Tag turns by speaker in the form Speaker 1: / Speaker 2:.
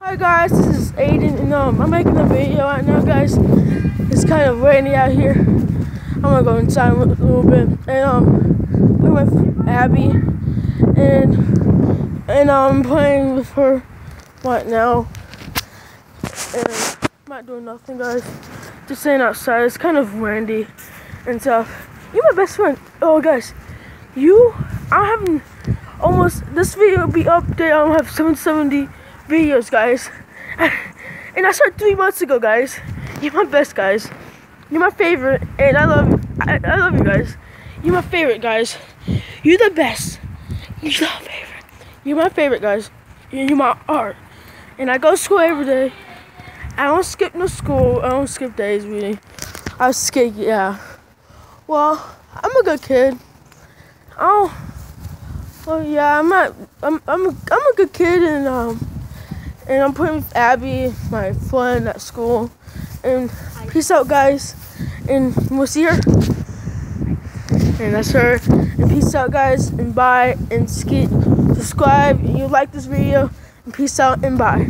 Speaker 1: Hi guys, this is Aiden, and I'm making a video right now, guys. It's kind of rainy out here. I'm gonna go inside a little bit, and we're with Abby, and I'm playing with her right now, and I'm not doing nothing, guys. Just staying outside. It's kind of windy and stuff. You're my best friend. Oh, guys, I haven't almost. This video will be up there. I don't have 770 videos, guys. And I started 3 months ago, guys. You're my best, guys. You're my favorite, and I love you, guys. You're my favorite, guys. You're the best. You're the favorite. You're my favorite, guys. You're my art. And I go to school every day. I don't skip no school. I don't skip days, really. I skip, yeah. Well, I'm a good kid. Oh, well, yeah. I'm a good kid, and I'm playing with Abby, my friend at school. And peace out, guys. And we'll see her. And that's her. And peace out, guys. And bye. And subscribe. And you like this video. And peace out and bye.